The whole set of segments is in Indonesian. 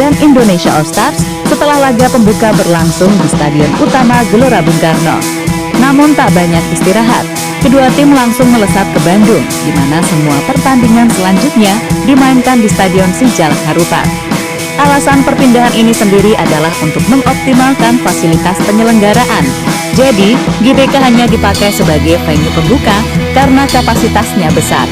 dan Indonesia All Stars setelah laga pembuka berlangsung di Stadion Utama Gelora Bung Karno. Namun tak banyak istirahat, kedua tim langsung melesat ke Bandung, di mana semua pertandingan selanjutnya dimainkan di Stadion Sijalak Harupat. Alasan perpindahan ini sendiri adalah untuk mengoptimalkan fasilitas penyelenggaraan. Jadi, GBK hanya dipakai sebagai venue pembuka karena kapasitasnya besar.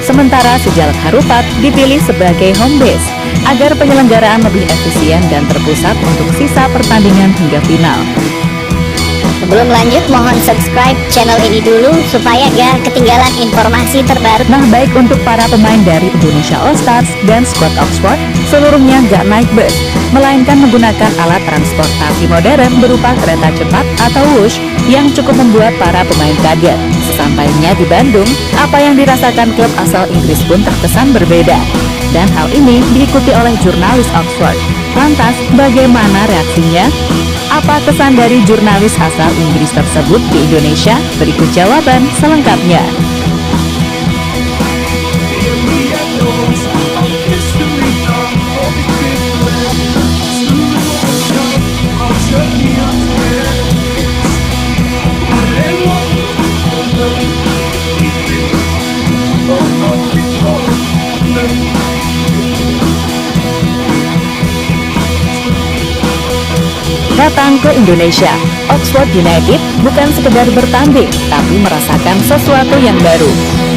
Sementara Sijalak Harupat dipilih sebagai home base agar penyelenggaraan lebih efisien dan terpusat untuk sisa pertandingan hingga final. Sebelum lanjut, mohon subscribe channel ini dulu supaya gak ketinggalan informasi terbaru. Nah, baik untuk para pemain dari Indonesia All Stars dan skuad Oxford, seluruhnya gak naik bus, melainkan menggunakan alat transportasi modern berupa kereta cepat atau Wush yang cukup membuat para pemain kaget. Sesampainya di Bandung, apa yang dirasakan klub asal Inggris pun terkesan berbeda. Dan hal ini diikuti oleh jurnalis Oxford. Lantas, bagaimana reaksinya? Apa kesan dari jurnalis asal Inggris tersebut di Indonesia? Berikut jawaban selengkapnya. Datang ke Indonesia, Oxford United bukan sekedar bertanding, tapi merasakan sesuatu yang baru.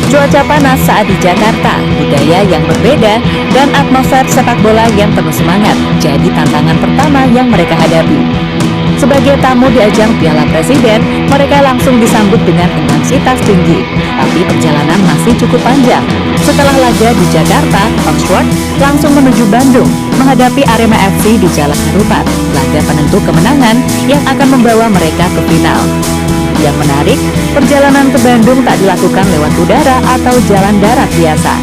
Cuaca panas saat di Jakarta, budaya yang berbeda, dan atmosfer sepak bola yang penuh semangat jadi tantangan pertama yang mereka hadapi. Sebagai tamu di ajang Piala Presiden, mereka langsung disambut dengan intensitas tinggi, tapi perjalanan masih cukup panjang. Setelah laga di Jakarta, Oxford langsung menuju Bandung menghadapi Arema FC di Jalak Harupat, laga penentu kemenangan yang akan membawa mereka ke final. Yang menarik, perjalanan ke Bandung tak dilakukan lewat udara atau jalan darat biasa.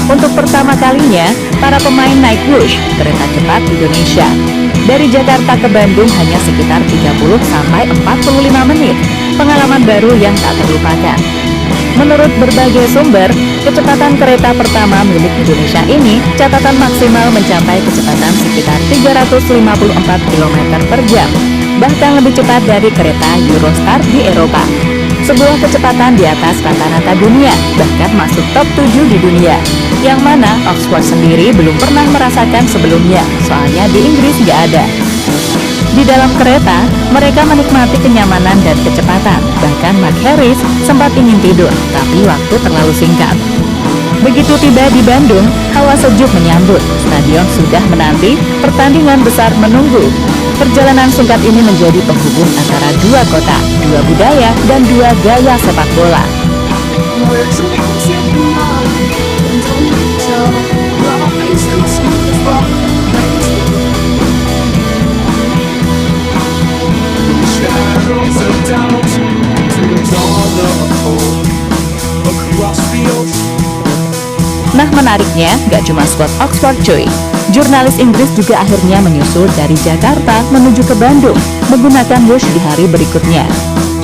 Untuk pertama kalinya, para pemain naik Wush, kereta cepat Indonesia. Dari Jakarta ke Bandung hanya sekitar 30-45 menit, pengalaman baru yang tak terlupakan. Menurut berbagai sumber, kecepatan kereta pertama milik Indonesia ini catatan maksimal mencapai kecepatan sekitar 354 km per jam, bahkan lebih cepat dari kereta Eurostar di Eropa. Sebuah kecepatan di atas rata-rata dunia, bahkan masuk top 7 di dunia, yang mana Oxford sendiri belum pernah merasakan sebelumnya, soalnya di Inggris nggak ada. Di dalam kereta, mereka menikmati kenyamanan dan kecepatan. Bahkan Mark Harris sempat ingin tidur, tapi waktu terlalu singkat. Begitu tiba di Bandung, hawa sejuk menyambut. Stadion sudah menanti, pertandingan besar menunggu. Perjalanan singkat ini menjadi penghubung antara dua kota, dua budaya, dan dua gaya sepak bola. Nah, menariknya, gak cuma skuad Oxford cuy. Jurnalis Inggris juga akhirnya menyusul dari Jakarta menuju ke Bandung menggunakan Wush di hari berikutnya.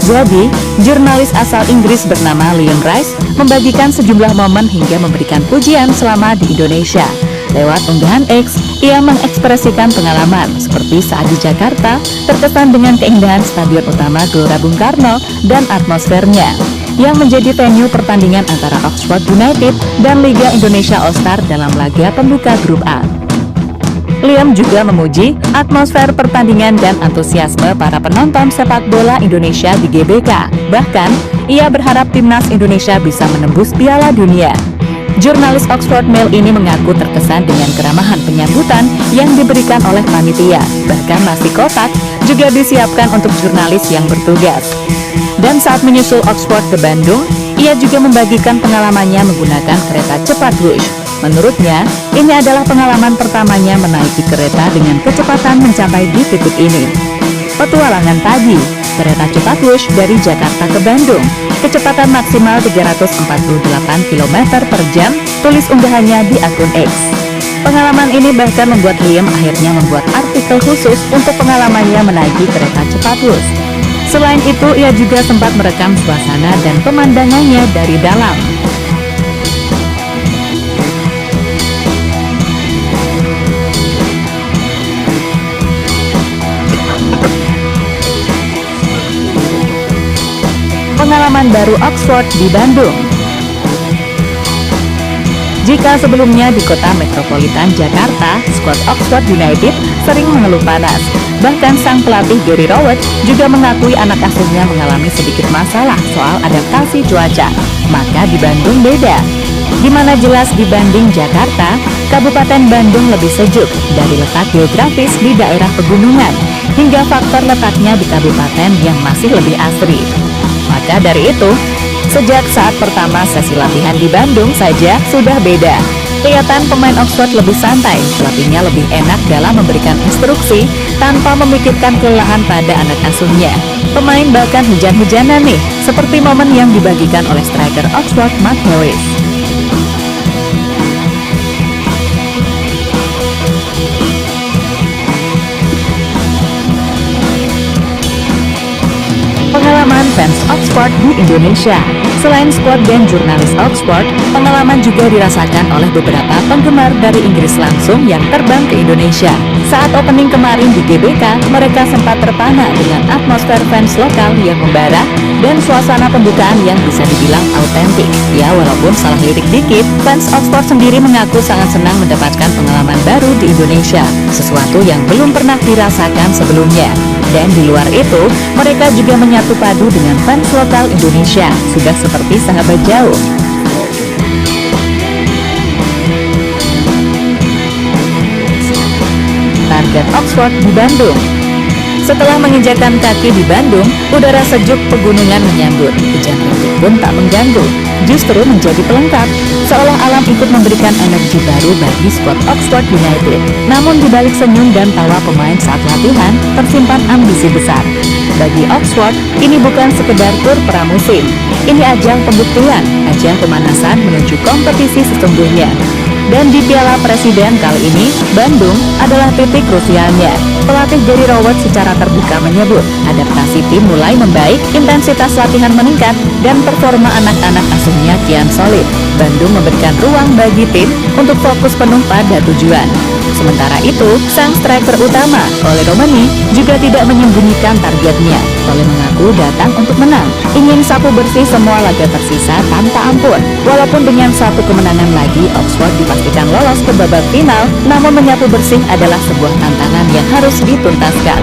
Jadi, jurnalis asal Inggris bernama Liam Rice membagikan sejumlah momen hingga memberikan pujian selama di Indonesia. Lewat unggahan X, ia mengekspresikan pengalaman seperti saat di Jakarta, terkesan dengan keindahan Stadion Utama Gelora Bung Karno dan atmosfernya, yang menjadi venue pertandingan antara Oxford United dan Liga Indonesia All Star dalam laga pembuka grup A. Liam juga memuji atmosfer pertandingan dan antusiasme para penonton sepak bola Indonesia di GBK. Bahkan, ia berharap timnas Indonesia bisa menembus Piala Dunia. Jurnalis Oxford Mail ini mengaku terkesan dengan keramahan penyambutan yang diberikan oleh panitia. Bahkan nasi kotak juga disiapkan untuk jurnalis yang bertugas. Dan saat menyusul Oxford ke Bandung, ia juga membagikan pengalamannya menggunakan kereta cepat Wush. Menurutnya, ini adalah pengalaman pertamanya menaiki kereta dengan kecepatan mencapai di titik ini. Petualangan pagi, kereta cepat Wush dari Jakarta ke Bandung, kecepatan maksimal 348 km per jam, tulis unggahannya di akun X. Pengalaman ini bahkan membuat Liam akhirnya membuat artikel khusus untuk pengalamannya menaiki kereta cepat Wush. Selain itu, ia juga sempat merekam suasana dan pemandangannya dari dalam. pengalaman baru Oxford di Bandung. Jika sebelumnya di kota metropolitan Jakarta, skuad Oxford United sering mengeluh panas. Bahkan sang pelatih Gary Rowett juga mengakui anak asuhnya mengalami sedikit masalah soal adaptasi cuaca. Maka di Bandung beda. Di mana jelas dibanding Jakarta, Kabupaten Bandung lebih sejuk dari letak geografis di daerah pegunungan, hingga faktor letaknya di kabupaten yang masih lebih asri. Maka dari itu, sejak saat pertama sesi latihan di Bandung saja sudah beda. Kelihatan pemain Oxford lebih santai, pelatihnya lebih enak dalam memberikan instruksi tanpa memikirkan kelelahan pada anak asuhnya. Pemain bahkan hujan-hujanan nih, seperti momen yang dibagikan oleh striker Oxford Mark Harris. Pengalaman fans Oxford di Indonesia. Selain skuad dan jurnalis Oxford, pengalaman juga dirasakan oleh beberapa penggemar dari Inggris langsung yang terbang ke Indonesia. Saat opening kemarin di GBK, mereka sempat terpana dengan atmosfer fans lokal yang membara dan suasana pembukaan yang bisa dibilang autentik. Ya, walaupun salah lirik dikit, fans Oxford sendiri mengaku sangat senang mendapatkan pengalaman baru di Indonesia, sesuatu yang belum pernah dirasakan sebelumnya. Dan di luar itu, mereka juga menyatu padu dengan fans lokal Indonesia, sudah seperti sahabat jauh. Target Oxford di Bandung. Setelah menginjakan kaki di Bandung, udara sejuk pegunungan menyambut. Hujan rintik pun tak mengganggu, justru menjadi pelengkap, seolah alam ikut memberikan energi baru bagi skuad Oxford United. Namun di balik senyum dan tawa pemain saat latihan, tersimpan ambisi besar. Bagi Oxford, ini bukan sekedar tur pramusim. Ini ajang pembuktian, ajang pemanasan menuju kompetisi sesungguhnya. Dan di Piala Presiden kali ini, Bandung adalah titik krusialnya. Pelatih Gary Rowett secara terbuka menyebut, adaptasi tim mulai membaik, intensitas latihan meningkat, dan performa anak-anak asuhnya kian solid. Bandung memberikan ruang bagi tim untuk fokus penuh pada tujuan. Sementara itu, sang striker utama, Ole Romani, juga tidak menyembunyikan targetnya. Ole mengaku datang untuk menang, ingin sapu bersih semua laga tersisa tanpa ampun. Walaupun dengan satu kemenangan lagi, Oxford dipastikan lolos ke babak final, namun menyapu bersih adalah sebuah tantangan yang harus dituntaskan.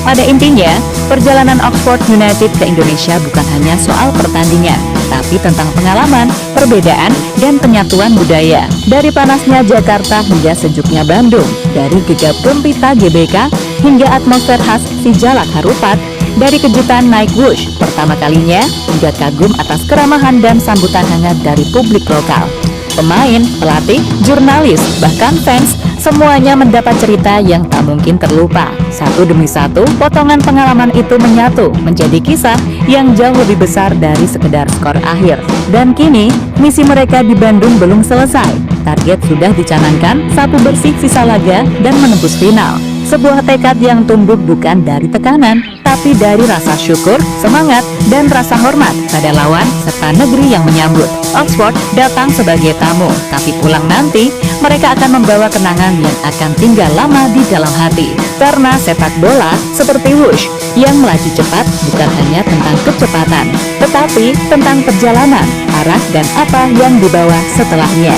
Pada intinya, perjalanan Oxford United ke Indonesia bukan hanya soal pertandingan, tapi tentang pengalaman, perbedaan, dan penyatuan budaya. Dari panasnya Jakarta hingga sejuknya Bandung, dari gegap gempita GBK hingga atmosfer khas si Jalak Harupat, dari kejutan naik wush pertama kalinya hingga kagum atas keramahan dan sambutan hangat dari publik lokal. Pemain, pelatih, jurnalis, bahkan fans, semuanya mendapat cerita yang tak mungkin terlupa. Satu demi satu, potongan pengalaman itu menyatu menjadi kisah yang jauh lebih besar dari sekedar skor akhir. Dan kini, misi mereka di Bandung belum selesai. Target sudah dicanangkan, sapu bersih sisa laga dan menembus final. Sebuah tekad yang tumbuh bukan dari tekanan, tapi dari rasa syukur, semangat, dan rasa hormat pada lawan serta negeri yang menyambut. Oxford datang sebagai tamu, tapi pulang nanti, mereka akan membawa kenangan yang akan tinggal lama di dalam hati. Karena sepak bola seperti wush, yang melaju cepat bukan hanya tentang kecepatan, tetapi tentang perjalanan, arah, dan apa yang dibawa setelahnya.